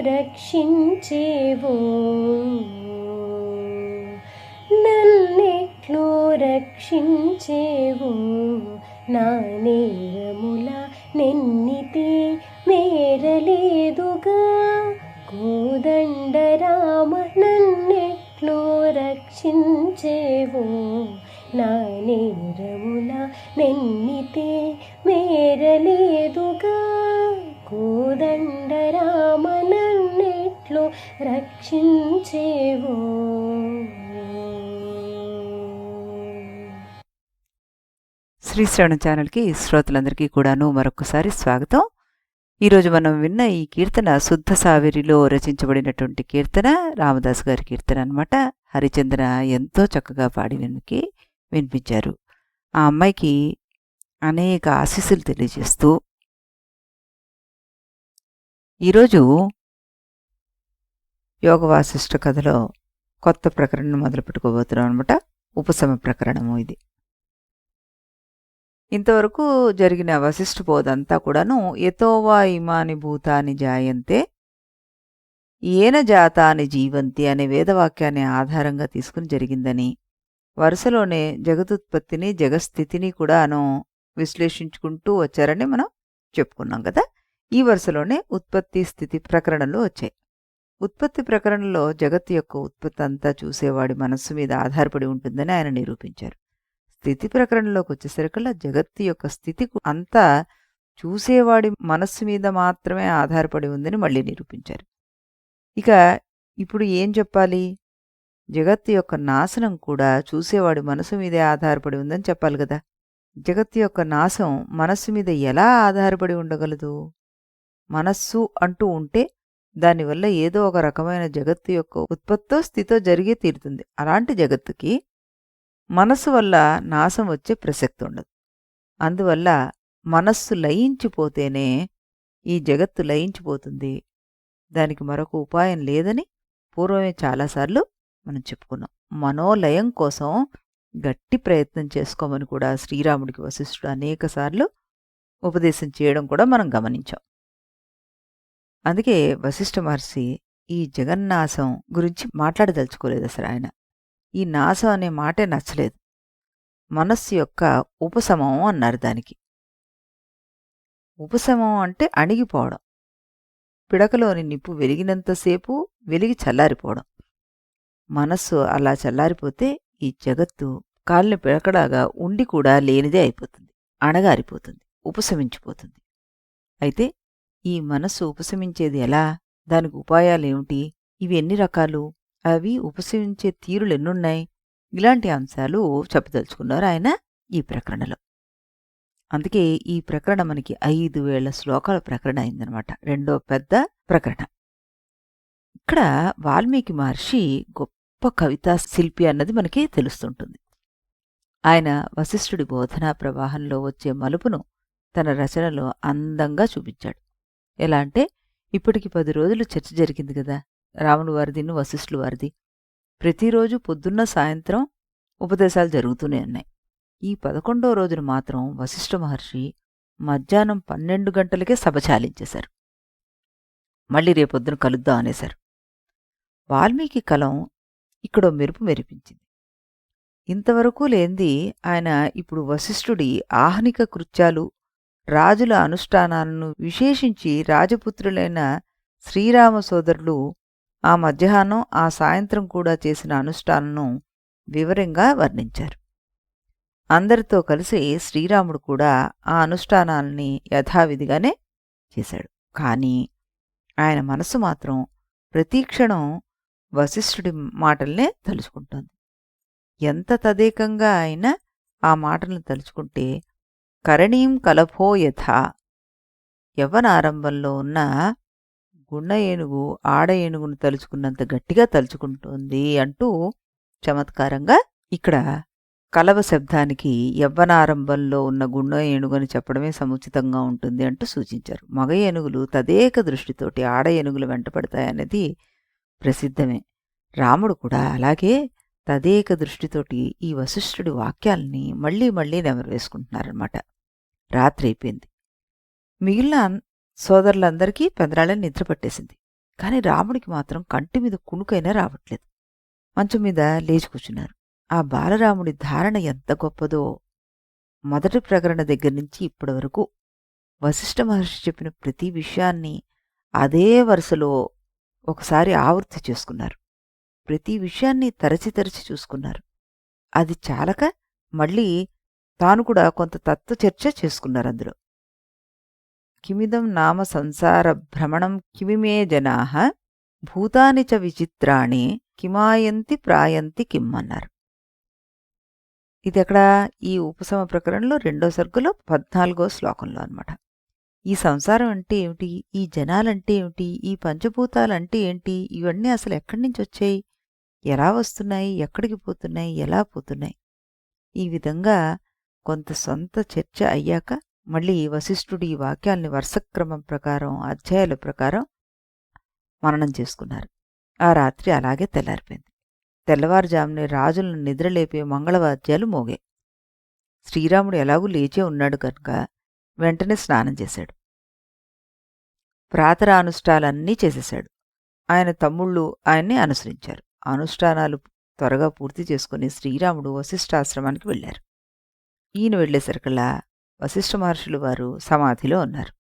రక్షించేవో, నన్నెట్లు రక్షించేవో, నా నేరముల నెన్నితే మేరలేదుగా. కోదండరామ నన్నెట్లు రక్షించేవో, నా నేరముల నెన్నితే మేరలేదుగా. కోదండరామ నన్నెట్లు రక్షించేవో. శ్రీశ్రవణ ఛానల్కి శ్రోతలందరికీ కూడాను మరొకసారి స్వాగతం. ఈరోజు మనం విన్న ఈ కీర్తన శుద్ధ సావేరిలో రచించబడినటువంటి కీర్తన, రామదాస్ గారి కీర్తన అనమాట. హరిచంద్ర ఎంతో చక్కగా పాడి వినిపించారు. ఆ అమ్మాయికి అనేక ఆశీస్సులు తెలియజేస్తూ ఈరోజు యోగ వాసిష్ఠ కథలో కొత్త ప్రకరణను మొదలు పెట్టుకోబోతున్నాం అనమాట. ఉపశమ ప్రకరణము ఇది. ఇంతవరకు జరిగిన వశిష్ఠ బోధంతా కూడాను యతోవా ఇమాని భూతాని జాయంతే ఏన జాతాని జీవంతి అనే వేదవాక్యాన్ని ఆధారంగా తీసుకుని జరిగిందని, వరుసలోనే జగదుత్పత్తిని జగస్థితిని కూడాను విశ్లేషించుకుంటూ వచ్చారని మనం చెప్పుకున్నాం కదా. ఈ వరుసలోనే ఉత్పత్తి స్థితి ప్రకరణలు వచ్చాయి. ఉత్పత్తి ప్రకరణలో జగత్తు యొక్క ఉత్పత్తి అంతా చూసేవాడి మనస్సు మీద ఆధారపడి ఉంటుందని ఆయన నిరూపించారు. స్థితి ప్రకరణలోకి వచ్చేసరికల్లా జగత్తు యొక్క స్థితి అంతా చూసేవాడి మనస్సు మీద మాత్రమే ఆధారపడి ఉందని మళ్ళీ నిరూపించారు. ఇక ఇప్పుడు ఏం చెప్పాలి? జగత్తు యొక్క నాశనం కూడా చూసేవాడి మనసు మీదే ఆధారపడి ఉందని చెప్పాలి కదా. జగత్తు యొక్క నాశం మనస్సు మీద ఎలా ఆధారపడి ఉండగలదు? మనస్సు అంటూ ఉంటే దానివల్ల ఏదో ఒక రకమైన జగత్తు యొక్క ఉత్పత్తో స్థితో జరిగే తీరుతుంది. అలాంటి జగత్తుకి మనస్సు వల్ల నాశం వచ్చే ప్రసక్తి ఉండదు. అందువల్ల మనస్సు లయించిపోతేనే ఈ జగత్తు లయించిపోతుంది. దానికి మరొక ఉపాయం లేదని పూర్వమే చాలాసార్లు మనం చెప్పుకున్నాం. మనోలయం కోసం గట్టి ప్రయత్నం చేసుకోమని కూడా శ్రీరాముడికి వశిష్ఠుడు అనేకసార్లు ఉపదేశం చేయడం కూడా మనం గమనించాం. అందుకే వశిష్ఠ మహర్షి ఈ జగన్నాశం గురించి మాట్లాడదలుచుకోలేదు. అసలు ఆయన ఈ నాశం అనే మాటే నచ్చలేదు. మనస్సు యొక్క ఉపశమం అన్నారు దానికి. ఉపశమం అంటే అణిగిపోవడం. పిడకలోని నిప్పు వెలిగినంతసేపు వెలిగి చల్లారిపోవడం. మనస్సు అలా చల్లారిపోతే ఈ జగత్తు కాలిన పిడకడాగా ఉండి కూడా లేనిదే అయిపోతుంది, అణగారిపోతుంది, ఉపశమించిపోతుంది. అయితే ఈ మనస్సు ఉపశమించేది ఎలా? దానికి ఉపాయాలేమిటి? ఇవి ఎన్ని రకాలు? అవి ఉపశమించే తీరులెన్నున్నాయి? ఇలాంటి అంశాలు చెప్పదలుచుకున్నారు ఆయన ఈ ప్రకరణలో. అందుకే ఈ ప్రకరణ మనకి 5000 శ్లోకాల ప్రకరణ అయిందనమాట. రెండో పెద్ద ప్రకరణ. ఇక్కడ వాల్మీకి మహర్షి గొప్ప కవితా శిల్పి అన్నది మనకి తెలుస్తుంటుంది. ఆయన వశిష్ఠుడి బోధనా ప్రవాహంలో వచ్చే మలుపును తన రచనలో అందంగా చూపించాడు. ఎలా అంటే, ఇప్పటికి 10 రోజులు చర్చ జరిగింది కదా, రాముని వారిదిను వశిష్ఠుల వారిది. ప్రతిరోజు పొద్దున్న సాయంత్రం ఉపదేశాలు జరుగుతూనే ఉన్నాయి. ఈ 11వ రోజున మాత్రం వశిష్ఠ మహర్షి మధ్యాహ్నం 12 గంటలకే సభ చాలించేశారు. మళ్ళీ రేపొద్దున కలుద్దాం అనేశారు. వాల్మీకి కలం ఇక్కడో మెరుపు మెరిపించింది. ఇంతవరకు లేంది ఆయన ఇప్పుడు వశిష్ఠుడి ఆహ్నిక కృత్యాలు, రాజుల అనుష్ఠానాలను, విశేషించి రాజపుత్రులైన శ్రీరామ సోదరులు ఆ మధ్యాహ్నం ఆ సాయంత్రం కూడా చేసిన అనుష్ఠానం వివరంగా వర్ణించారు. అందరితో కలిసి శ్రీరాముడు కూడా ఆ అనుష్ఠానాలని యథావిధిగానే చేశాడు. కానీ ఆయన మనసు మాత్రం ప్రతీక్షణం వశిష్ఠుడి మాటల్నే తలుచుకుంటోంది. ఎంత తదేకంగా అయినా ఆ మాటలను తలుచుకుంటే కరణీం కలభో యథా, యవ్వనారంభంలో ఉన్న గుండ ఏనుగు ఆడ ఏనుగును తలుచుకున్నంత గట్టిగా తలుచుకుంటోంది అంటూ చమత్కారంగా ఇక్కడ కలవ శబ్దానికి యవ్వనారంభంలో ఉన్న గుండ ఏనుగుని చెప్పడమే సముచితంగా ఉంటుంది అంటూ సూచించారు. మగ ఏనుగులు తదేక దృష్టితోటి ఆడ ఏనుగులు వెంటపడతాయనేది ప్రసిద్ధమే. రాముడు కూడా అలాగే తదేక దృష్టితోటి ఈ వశిష్ఠుడి వాక్యాలని మళ్లీ మళ్లీ నెమరు వేసుకుంటున్నారన్నమాట. రాత్రి అయిపోయింది. మిగిలిన సోదరులందరికీ పెందరాళ్ళని నిద్ర పట్టేసింది. కానీ రాముడికి మాత్రం కంటి మీద కునుకైనా రావట్లేదు. మంచం మీద లేచి కూర్చున్నారు. ఆ బాలరాముడి ధారణ ఎంత గొప్పదో మొదటి ప్రకరణ దగ్గర నుంచి ఇప్పటి వరకు వశిష్ఠ మహర్షి చెప్పిన ప్రతి విషయాన్ని అదే వరుసలో ఒకసారి ఆవృత్తి చేసుకున్నారు. ప్రతి విషయాన్ని తరచి తరచి చూసుకున్నారు. అది చాలక మళ్ళీ తాను కూడా కొంత తత్వచర్చ చేసుకున్నారు అందులో. కిమిదం నామ సంసార భ్రమణం కిమిమే జనాః భూతాని చ విచిత్రాణి కిమాయంతి ప్రాయంతి కిమ్ అన్నారు. ఇదెక్కడ ఈ ఉపశమ ప్రకరణలో 2వ సర్గలో 14వ శ్లోకంలో అన్నమాట. ఈ సంసారం అంటే ఏమిటి, ఈ జనాలంటే ఏమిటి, ఈ పంచభూతాలంటే ఏంటి, ఇవన్నీ అసలు ఎక్కడి నుంచి వచ్చాయి, ఎలా వస్తున్నాయి, ఎక్కడికి పోతున్నాయి, ఎలా పోతున్నాయి, ఈ విధంగా కొంత సొంత చర్చ అయ్యాక మళ్ళీ వశిష్ఠుడు ఈ వాక్యాల్ని వరుసక్రమం ప్రకారం అధ్యాయాల ప్రకారం మననం చేసుకున్నారు. ఆ రాత్రి అలాగే తెల్లారిపోయింది. తెల్లవారుజామునే రాజులను నిద్రలేపే మంగళవాద్యాలు మోగాయి. శ్రీరాముడు ఎలాగూ లేచే ఉన్నాడు కనుక వెంటనే స్నానం చేశాడు. ప్రాతరానుష్ఠాలన్నీ చేసేశాడు. ఆయన తమ్ముళ్ళు ఆయన్ని అనుసరించారు. అనుష్ఠానాలు త్వరగా పూర్తి చేసుకుని శ్రీరాముడు వశిష్ఠాశ్రమానికి వెళ్లారు. ఈయన వెళ్లేసరికల్లా వశిష్ఠ మహర్షులు వారు సమాధిలో ఉన్నారు.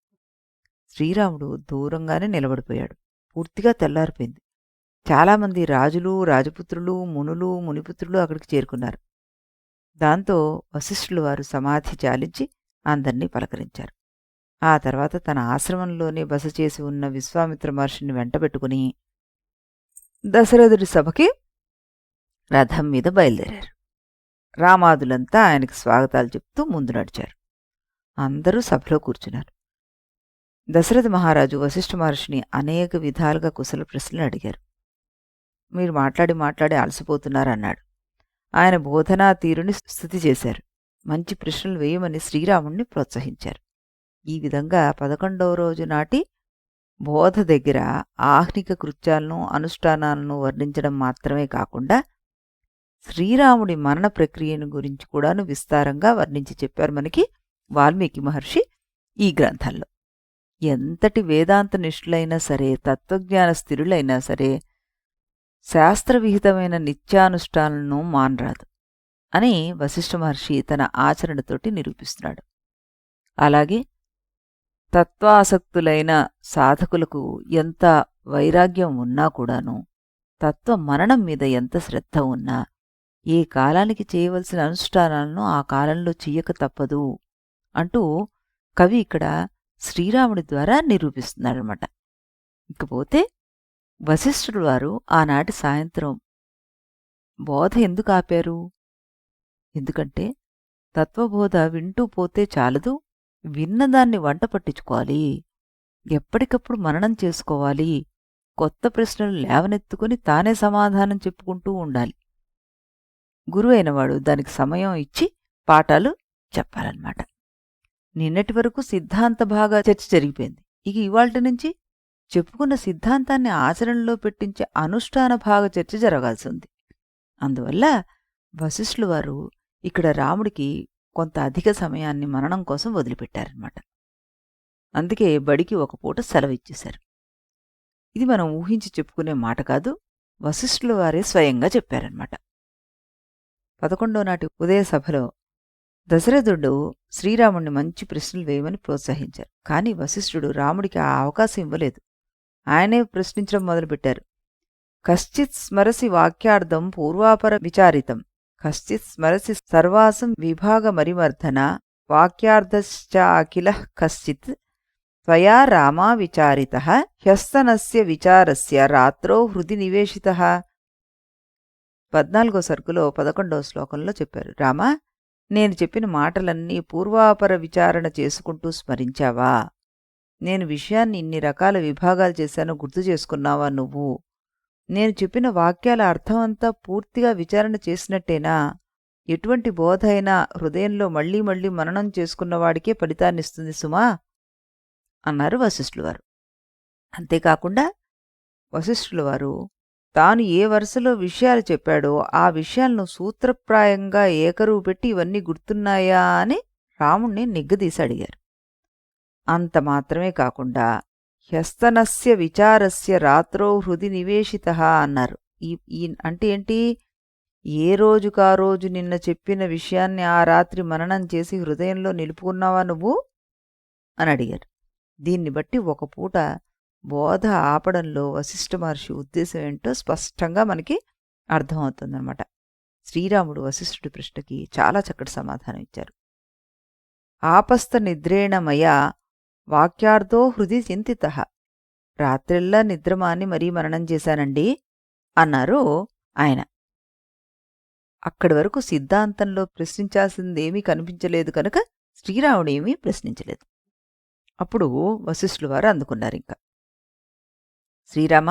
శ్రీరాముడు దూరంగానే నిలబడిపోయాడు. పూర్తిగా తెల్లారిపోయింది. చాలామంది రాజులు, రాజపుత్రులు, మునులు, మునిపుత్రులు అక్కడికి చేరుకున్నారు. దాంతో వశిష్ఠులు వారు సమాధి చాలించి అందర్నీ పలకరించారు. ఆ తర్వాత తన ఆశ్రమంలోనే బస చేసి ఉన్న విశ్వామిత్ర మహర్షిని వెంటబెట్టుకుని దశరథుడి సభకి రథం మీద బయలుదేరారు. రామాదులంతా ఆయనకి స్వాగతాలు చెప్తూ ముందు నడిచారు. అందరూ సభలో కూర్చున్నారు. దశరథ మహారాజు వశిష్ఠ మహర్షిని అనేక విధాలుగా కుశల ప్రశ్నలు అడిగారు. మీరు మాట్లాడి మాట్లాడి అలసిపోతున్నారన్నాడు. ఆయన బోధనా తీరుని స్తుతి చేశారు. మంచి ప్రశ్నలు వేయమని శ్రీరాముణ్ణి ప్రోత్సహించారు. ఈ విధంగా 11వ రోజు నాటి బోధ దగ్గర ఆహ్నిక కృత్యాలను, అనుష్ఠానాలను వర్ణించడం మాత్రమే కాకుండా శ్రీరాముడి మరణ ప్రక్రియను గురించి కూడాను విస్తారంగా వర్ణించి చెప్పారు మనకి వాల్మీకి మహర్షి ఈ గ్రంథంలో. ఎంతటి వేదాంత నిష్ఠులైనా సరే, తత్వజ్ఞాన స్థిరులైనా సరే శాస్త్రవిహితమైన నిత్యానుష్ఠానాలను మానరాదు అని వశిష్ఠ మహర్షి తన ఆచరణతోటి నిరూపిస్తున్నాడు. అలాగే తత్వాసక్తులైన సాధకులకు ఎంత వైరాగ్యం ఉన్నా కూడాను, తత్వ మననం మీద ఎంత శ్రద్ధ ఉన్నా, ఏ కాలానికి చేయవలసిన అనుష్ఠానాలను ఆ కాలంలో చెయ్యక తప్పదు అంటూ కవి ఇక్కడ శ్రీరాముడి ద్వారా నిరూపిస్తున్నాడనమాట. ఇకపోతే వశిష్ఠుడు వారు ఆనాటి సాయంత్రం బోధ ఎందుకు ఆపారు? ఎందుకంటే తత్వబోధ వింటూ పోతే చాలదు, విన్నదాన్ని వంట పట్టించుకోవాలి, ఎప్పటికప్పుడు మననం చేసుకోవాలి, కొత్త ప్రశ్నలు లేవనెత్తుకుని తానే సమాధానం చెప్పుకుంటూ ఉండాలి. గురువైనవాడు దానికి సమయం ఇచ్చి పాఠాలు చెప్పాలన్నమాట. నిన్నటి వరకు సిద్ధాంత భాగా చర్చ జరిగిపోయింది. ఇక ఇవాల్టి నుంచి చెప్పుకున్న సిద్ధాంతాన్ని ఆచరణలో పెట్టించే అనుష్ఠాన భాగ చర్చ జరగాల్సి ఉంది. అందువల్ల వశిష్ఠులు వారు ఇక్కడ రాముడికి కొంత అధిక సమయాన్ని మననం కోసం వదిలిపెట్టారన్నమాట. అందుకే బడికి ఒక పూట సెలవిచ్చేశారు. ఇది మనం ఊహించి చెప్పుకునే మాట కాదు, వశిష్ఠుల వారే స్వయంగా చెప్పారన్నమాట. 11వ నాటి ఉదయ సభలో దశరథుడు శ్రీరాముణ్ణి మంచి ప్రశ్నలు వేయమని ప్రోత్సహించారు. కానీ వశిష్ఠుడు రాముడికి ఆ అవకాశం ఇవ్వలేదు. ఆయనే ప్రశ్నించడం మొదలుపెట్టారు. కశ్చిత్ స్మరసి వాక్యార్థం పూర్వాపర విచారితం, కశ్చిత్ స్మరసి సర్వాసం విభాగమరిమర్ధన, వాక్యార్థశ్చాఖిలః కశ్చిత్ త్వయా రామా విచారితః, హ్యస్తనస్య విచారస్య రాత్రో హృది నివేశితః. 14వ సర్గులో 11వ శ్లోకంలో చెప్పారు. రామా, నేను చెప్పిన మాటలన్నీ పూర్వాపర విచారణ చేసుకుంటూ స్మరించావా? నేను విషయాన్ని ఇన్ని రకాల విభాగాలు చేశానో గుర్తు చేసుకున్నావా నువ్వు? నేను చెప్పిన వాక్యాల అర్థమంతా పూర్తిగా విచారణ చేసినట్టేనా? ఎటువంటి బోధ అయినా హృదయంలో మళ్లీ మళ్లీ మననం చేసుకున్నవాడికే ఫలితాన్నిస్తుంది సుమా అన్నారు వశిష్ఠుల వారు. అంతేకాకుండా వశిష్ఠుల వారు తాను ఏ వరుసలో విషయాలు చెప్పాడో ఆ విషయాలను సూత్రప్రాయంగా ఏకరువు పెట్టి ఇవన్నీ గుర్తున్నాయా అని రాముణ్ణి నిగ్గదీసి అడిగారు. అంత మాత్రమే కాకుండా హ్యస్తనస్య విచారస్య రాత్రో హృది నివేశితః అన్నారు. ఈ ఈ అంటే ఏంటి? ఏ రోజుకా రోజు నిన్న చెప్పిన విషయాన్ని ఆ రాత్రి మననం చేసి హృదయంలో నిలుపుకున్నావా నువ్వు అని అడిగారు. దీన్ని బట్టి ఒక పూట బోధ ఆపడంలో వశిష్ఠ మహర్షి ఉద్దేశం ఏంటో స్పష్టంగా మనకి అర్థమవుతుందన్నమాట. శ్రీరాముడు వశిష్ఠుడి ప్రశ్నకి చాలా చక్కటి సమాధానం ఇచ్చారు. ఆపస్థ నిద్రేణ మయా వాక్యార్థో హృది చింతితః. రాత్రిల్లా నిద్రమాని మరీ మననం చేశానండి అన్నారు ఆయన. అక్కడి వరకు సిద్ధాంతంలో ప్రశ్నించాల్సిందేమీ కనిపించలేదు కనుక శ్రీరాముడేమీ ప్రశ్నించలేదు. అప్పుడు వశిష్ఠుల వారు అందుకున్నారింక. శ్రీరామ,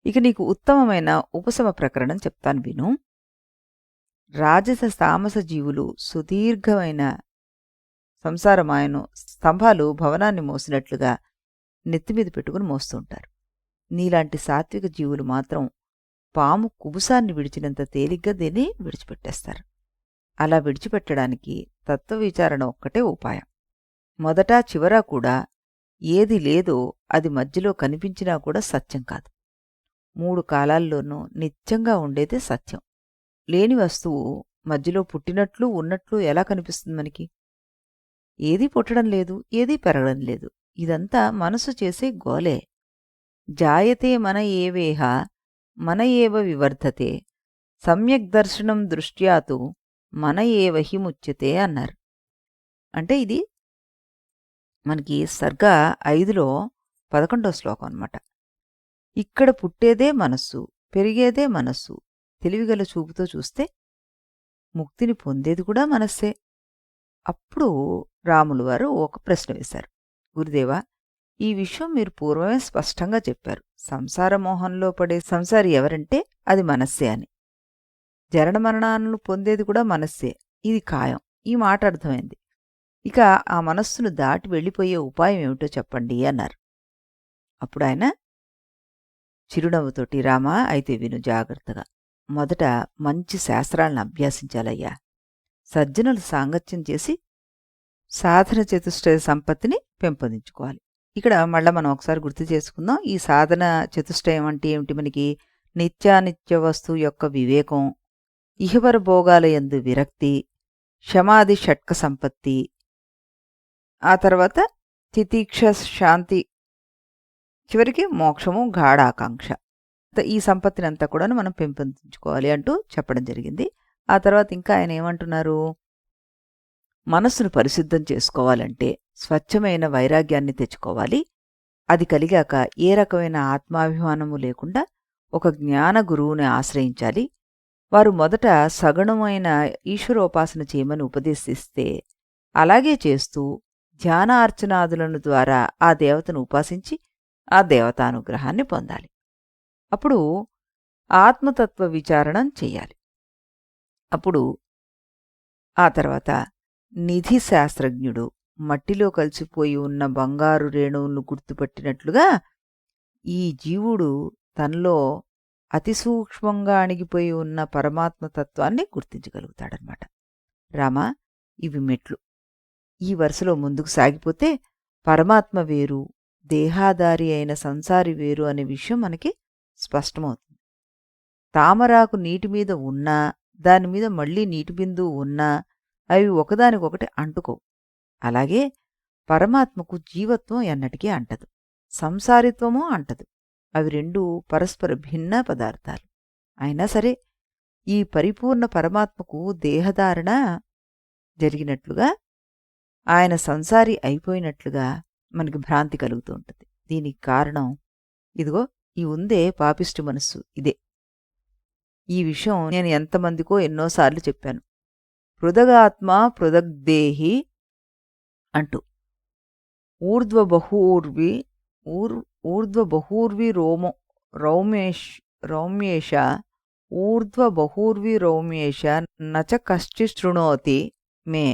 ఇక నీకు ఉత్తమమైన ఉపశమ ప్రకరణం చెప్తాను విను. రాజస తామస జీవులు సుదీర్ఘమైన సంసారమాయను స్తంభాలు భవనాన్ని మోసినట్లుగా నెత్తిమీద పెట్టుకుని మోస్తుంటారు. నీలాంటి సాత్విక జీవులు మాత్రం పాము కుబుసాన్ని విడిచినంత తేలిగ్గా దీన్ని విడిచిపెట్టేస్తారు. అలా విడిచిపెట్టడానికి తత్వవిచారణ ఒక్కటే ఉపాయం. మొదట చివరా కూడా ఏది లేదో అది మధ్యలో కనిపించినా కూడా సత్యం కాదు. 3 కాలాల్లోనూ నిత్యంగా ఉండేదే సత్యం. లేని వస్తువు మధ్యలో పుట్టినట్లు ఉన్నట్లు ఎలా కనిపిస్తుంది మనకి? ఏదీ పుట్టడం లేదు, ఏదీ పెరగడం లేదు. ఇదంతా మనసు చేసే గోలే. జాయతే మన ఏవేహ మన ఏవ వివర్ధతే సమ్యక్ దర్శనం దృష్ట్యాతు మన ఏవ హి ముచ్యతే అన్నారు. అంటే ఇది మనకి సర్గ 5లో 11వ శ్లోకం అన్నమాట. ఇక్కడ పుట్టేదే మనస్సు, పెరిగేదే మనస్సు. తెలివిగల చూపుతో చూస్తే ముక్తిని పొందేది కూడా మనస్సే. అప్పుడు రాములు వారు ఒక ప్రశ్న వేశారు. గురుదేవా, ఈ విషయం మీరు పూర్వమే స్పష్టంగా చెప్పారు. సంసార మోహంలో పడే సంసారి ఎవరంటే అది మనస్సే అని. జరణ మరణాలను పొందేది కూడా మనస్సే, ఇది ఖాయం. ఈ మాట అర్థమైంది. ఇక ఆ మనస్సును దాటి వెళ్ళిపోయే ఉపాయం ఏమిటో చెప్పండి అన్నారు. అప్పుడు ఆయన చిరునవ్వుతోటి, రామా, అయితే విను జాగ్రత్తగా. మొదట మంచి శాస్త్రాలను అభ్యాసించాలయ్యా. సజ్జనులు సాంగత్యం చేసి సాధన చతుష్టయ సంపత్తిని పెంపొందించుకోవాలి. ఇక్కడ మళ్ళా మనం ఒకసారి గుర్తు చేసుకుందాం. ఈ సాధన చతుష్టయం అంటే ఏమిటి? మనకి నిత్యానిత్య వస్తువు యొక్క వివేకం, ఇహపర భోగాల యందు విరక్తి, శమాది షట్క సంపత్తి, ఆ తర్వాత తితీక్ష శాంతి, చివరికి మోక్షము గాఢాకాంక్ష. ఈ సంపత్తిని అంతా కూడా మనం పెంపొందించుకోవాలి అంటూ చెప్పడం జరిగింది. ఆ తర్వాత ఇంకా ఆయన ఏమంటున్నారు? మనస్సును పరిశుద్ధం చేసుకోవాలంటే స్వచ్ఛమైన వైరాగ్యాన్ని తెచ్చుకోవాలి. అది కలిగాక ఏ రకమైన ఆత్మాభిమానము లేకుండా ఒక జ్ఞాన గురువుని ఆశ్రయించాలి. వారు మొదట సగుణమైన ఈశ్వరోపాసన చేయమని ఉపదేశిస్తే అలాగే చేస్తూ ధ్యానార్చనాదులను ద్వారా ఆ దేవతను ఉపాసించి ఆ దేవతానుగ్రహాన్ని పొందాలి. అప్పుడు ఆత్మతత్వ విచారణం చెయ్యాలి. అప్పుడు ఆ తర్వాత నిధి శాస్త్రజ్ఞుడు మట్టిలో కలిసిపోయి ఉన్న బంగారు రేణువులను గుర్తుపట్టినట్లుగా ఈ జీవుడు తనలో అతి సూక్ష్మంగా అణిగిపోయి ఉన్న పరమాత్మతత్వాన్ని గుర్తించగలుగుతాడనమాట. రామా, ఇవి మెట్లు. ఈ వరుసలో ముందుకు సాగిపోతే పరమాత్మ వేరు, దేహాధారి అయిన సంసారి వేరు అనే విషయం మనకి స్పష్టమవుతుంది. తామరాకు నీటిమీద ఉన్నా, దానిమీద మళ్లీ నీటి బిందువు ఉన్నా అవి ఒకదానికొకటి అంటుకోవు. అలాగే పరమాత్మకు జీవత్వం ఎన్నటికీ అంటదు, సంసారిత్వమూ అంటదు. అవి రెండూ పరస్పర భిన్న పదార్థాలు. అయినా సరే ఈ పరిపూర్ణ పరమాత్మకు దేహధారణ జరిగినట్లుగా, ఆయన సంసారి అయిపోయినట్లుగా మనకి భ్రాంతి కలుగుతూ ఉంటుంది. దీనికి కారణం ఇదిగో ఈ ఉందే పాపిష్టి మనస్సు, ఇదే. ఈ విషయం నేను ఎంతమందికో ఎన్నోసార్లు చెప్పాను. పృథగాత్మ పృథగ్దేహి అంటూ ఊర్ధ్వబహూర్వి రౌమ్యేష ఊర్ధ్వబహూర్వి రౌమ్యేష నచ కశ్చి శృణోతి మే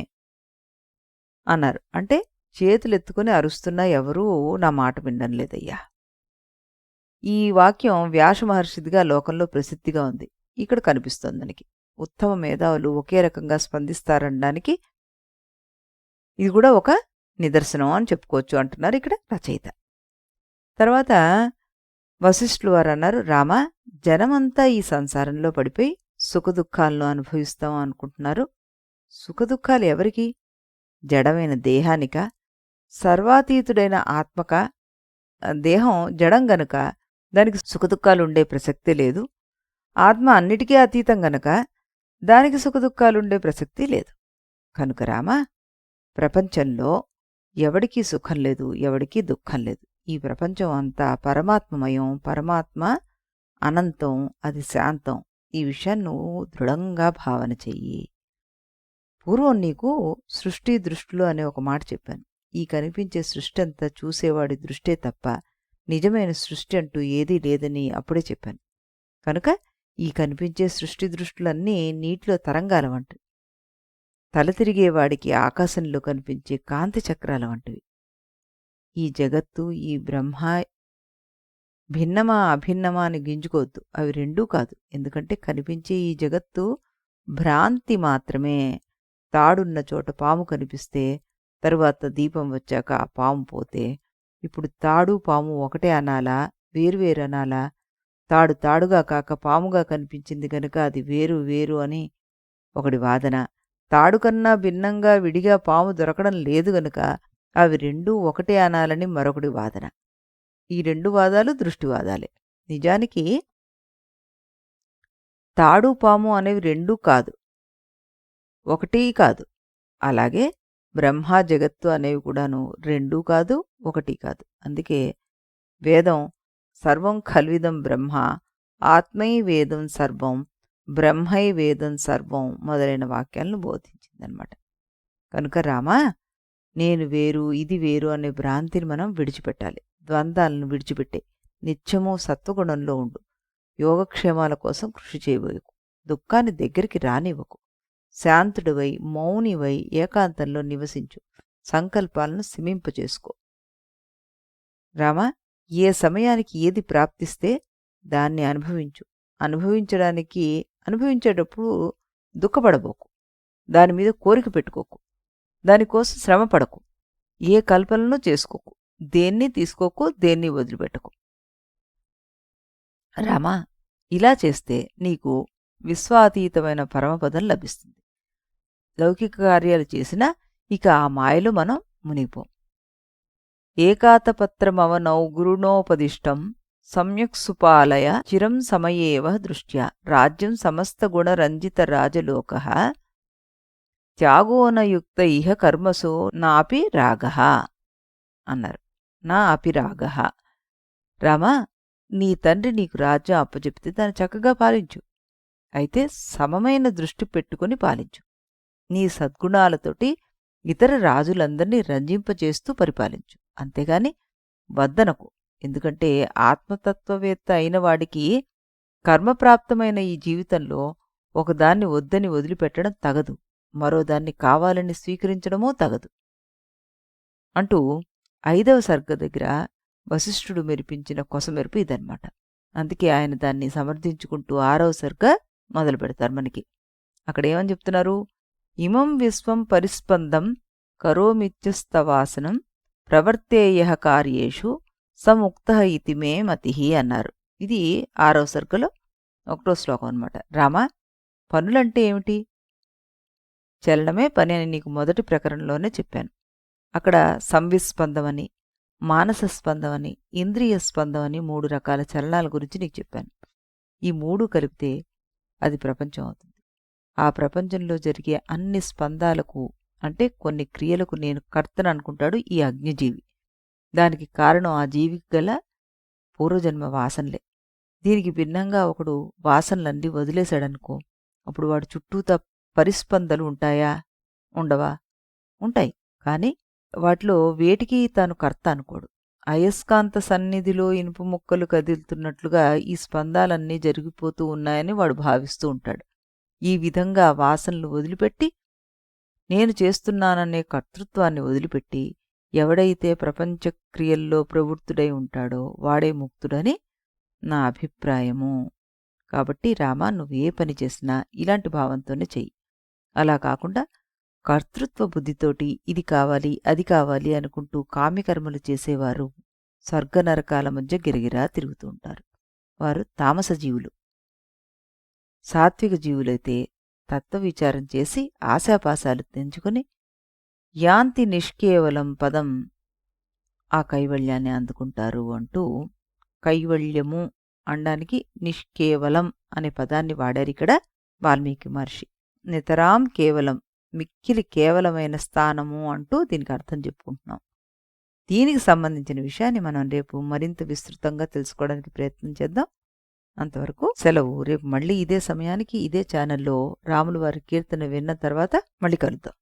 అన్నారు. అంటే చేతులెత్తుకుని అరుస్తున్నా ఎవరూ నా మాట వినడం లేదయ్యా. ఈ వాక్యం వ్యాస మహర్షిదిగా లోకంలో ప్రసిద్ధిగా ఉంది. ఇక్కడ కనిపిస్తోంది మనకి. ఉత్తమ మేధావులు ఒకే రకంగా స్పందిస్తారనడానికి ఇది కూడా ఒక నిదర్శనం అని చెప్పుకోవచ్చు అంటున్నారు ఇక్కడ రచయిత. తర్వాత వశిష్ఠులు వారు అన్నారు, రామా, జనమంతా ఈ సంసారంలో పడిపోయి సుఖదుఖాలను అనుభవిస్తాం అనుకుంటున్నారు. సుఖదుఖాలు ఎవరికి? జడమైన దేహానిక? సర్వాతీతుడైన ఆత్మక? దేహం జడం గనుక దానికి సుఖదుఖాలుండే ప్రసక్తే లేదు. ఆత్మ అన్నిటికీ అతీతం గనక దానికి సుఖదుఖాలుండే ప్రసక్తి లేదు. కనుక రామా, ప్రపంచంలో ఎవడికీ సుఖం లేదు, ఎవడికీ దుఃఖం లేదు. ఈ ప్రపంచం అంతా పరమాత్మమయం, పరమాత్మ అనంతం, అది శాంతం. ఈ విషయాన్ని నువ్వు దృఢంగా భావన చెయ్యి. పూర్వం నీకు సృష్టి దృష్టిలో అనే ఒక మాట చెప్పాను. ఈ కనిపించే సృష్టి అంతా చూసేవాడి దృష్టే తప్ప నిజమైన సృష్టి అంటూ ఏదీ లేదని అప్పుడే చెప్పాను. కనుక ఈ కనిపించే సృష్టి దృష్టులన్నీ నీటిలో తరంగాల వంటివి. తల తిరిగేవాడికి ఆకాశంలో కనిపించే కాంతి చక్రాల వంటివి. ఈ జగత్తు, ఈ బ్రహ్మ భిన్నమా అభిన్నమా అని గింజుకోవద్దు. అవి రెండూ కాదు. ఎందుకంటే కనిపించే ఈ జగత్తు భ్రాంతి మాత్రమే. తాడున్న చోట పాము కనిపిస్తే తరువాత దీపం వచ్చాక ఆ పాము పోతే ఇప్పుడు తాడు పాము ఒకటే అనాలా, వేరువేరు అనాలా? తాడు తాడుగా కాక పాముగా కనిపించింది గనుక అది వేరు వేరు అని ఒకడి వాదన. తాడు కన్నా భిన్నంగా విడిగా పాము దొరకడం లేదు గనుక అవి రెండూ ఒకటే అనాలని మరొకడి వాదన. ఈ రెండు వాదాలు దృష్టివాదాలే. నిజానికి తాడు పాము అనేవి రెండూ కాదు, ఒకటీ కాదు. అలాగే బ్రహ్మ జగత్తు అనేవి కూడాను రెండూ కాదు, ఒకటీ కాదు. అందుకే వేదం సర్వం ఖల్విదం బ్రహ్మ, ఆత్మై వేదం సర్వం, బ్రహ్మై వేదం సర్వం మొదలైన వాక్యాలను బోధించిందనమాట. కనుక రామా, నేను వేరు, ఇది వేరు అనే భ్రాంతిని మనం విడిచిపెట్టాలి. ద్వంద్వాలను విడిచిపెట్టే నిత్యము సత్వగుణంలో ఉండు. యోగక్షేమాల కోసం కృషి చేయబోయకు. దుఃఖాన్ని దగ్గరికి రానివ్వకు. శాంతుడివై, మౌనివై ఏకాంతంలో నివసించు. సంకల్పాలను సిమింపచేసుకో. రామా, ఏ సమయానికి ఏది ప్రాప్తిస్తే దాన్ని అనుభవించు. అనుభవించేటప్పుడు దుఃఖపడబోకు. దానిమీద కోరిక పెట్టుకోకు. దానికోసం శ్రమపడకు. ఏ కల్పనను చేసుకోకు. దేన్ని తీసుకోకు, దేన్ని వదిలిపెట్టకు. రామా, ఇలా చేస్తే నీకు విశ్వాతీతమైన పరమపదం లభిస్తుంది. లౌకిక కార్యాలు చేసినా ఇక ఆ మాయలో మనం మునిగిపోం. ఏకాతపత్రమవనౌ గురుణోపదిష్టం సమ్యక్ సుపాలయ చిరం సమయేవ దృష్ట్యా రాజ్యం సమస్తగుణరంజిత రాజలోకః త్యాగోనయుక్త ఇహ కర్మసో నాపి రాగః అన్నారు. నా అపి రాగః. రామా, నీ తండ్రి నీకు రాజ్యం అప్పచెప్తే దాన్ని చక్కగా పాలించు. అయితే సమమైన దృష్టి పెట్టుకుని పాలించు. నీ సద్గుణాలతోటి ఇతర రాజులందర్నీ రంజింపచేస్తూ పరిపాలించు. అంతేగాని వద్దనకు. ఎందుకంటే ఆత్మతత్వవేత్త అయినవాడికి కర్మప్రాప్తమైన ఈ జీవితంలో ఒకదాన్ని వద్దని వదిలిపెట్టడం తగదు, మరోదాన్ని కావాలని స్వీకరించడమూ తగదు అంటూ 5వ సర్గ దగ్గర వశిష్ఠుడు మెరిపించిన కొసమెరుపు ఇదన్నమాట. అందుకే ఆయన దాన్ని సమర్థించుకుంటూ 6వ సర్గ మొదలు పెడతారు మనకి. అక్కడేమని చెప్తున్నారు? ఇమం విశ్వం పరిస్పందం కరోమిత్యస్తవాసనం ప్రవర్తేయ కార్యేషు సముక్త ఇతి మే మతి అన్నారు. ఇది 6వ సర్గలో 1వ శ్లోకం అనమాట. రామా, పనులంటే ఏమిటి? చలనమే పని అని నీకు మొదటి ప్రకరణలోనే చెప్పాను. అక్కడ సంవిస్పందమని, మానస స్పందమని, ఇంద్రియ స్పందమని 3 రకాల చలనాల గురించి నీకు చెప్పాను. ఈ 3 కలిపితే అది ప్రపంచం అవుతుంది. ఆ ప్రపంచంలో జరిగే అన్ని స్పందాలకు అంటే కొన్ని క్రియలకు నేను కర్తను అనుకుంటాడు ఈ అజ్ఞజీవి. దానికి కారణం ఆ జీవికి గల పూర్వజన్మ వాసనలే. దీనికి భిన్నంగా ఒకడు వాసనలన్నీ వదిలేశాడనుకో, అప్పుడు వాడు చుట్టూతా పరిస్పందలు ఉంటాయా? ఉండవా? ఉంటాయి. కాని వాటిలో వేటికి తాను కర్త అనుకోడు. అయస్కాంత సన్నిధిలో ఇనుప ముక్కలు కదులుతున్నట్లుగా ఈ స్పందాలన్నీ జరిగిపోతూ ఉన్నాయని వాడు భావిస్తూ ఉంటాడు. ఈ విధంగా వాసనలు వదిలిపెట్టి నేను చేస్తున్నాననే కర్తృత్వాన్ని వదిలిపెట్టి ఎవడైతే ప్రపంచ క్రియల్లో ప్రవృత్తుడై ఉంటాడో వాడే ముక్తుడని నా అభిప్రాయము. కాబట్టి రామా, నువ్వే పని చేసినా ఇలాంటి భావంతోనే చెయ్యి. అలా కాకుండా కర్తృత్వ బుద్ధితోటి ఇది కావాలి అది కావాలి అనుకుంటూ కామ్యకర్మలు చేసేవారు స్వర్గ నరకాల మధ్య గిరిగిరా తిరుగుతూ ఉంటారు. వారు తామస జీవులు. సాత్విక జీవులైతే తత్వవిచారం చేసి ఆశాపాశాలు తెంచుకొని యాంతి నిష్కేవలం పదం, ఆ కైవల్యాన్ని అందుకుంటారు అంటూ కైవల్యము అనడానికి నిష్కేవలం అనే పదాన్ని వాడారు ఇక్కడ వాల్మీకి మహర్షి. నితరాం కేవలం, మిక్కిలి కేవలమైన స్థానము అంటూ దీనికి అర్థం చెప్పుకుంటున్నాం. దీనికి సంబంధించిన విషయాన్ని మనం రేపు మరింత విస్తృతంగా తెలుసుకోవడానికి ప్రయత్నం చేద్దాం. అంతవరకు సెలవు. రేపు మళ్ళీ ఇదే సమయానికి ఇదే ఛానల్లో రాముల వారి కీర్తన విన్న తర్వాత మళ్ళీ కలుద్దాం.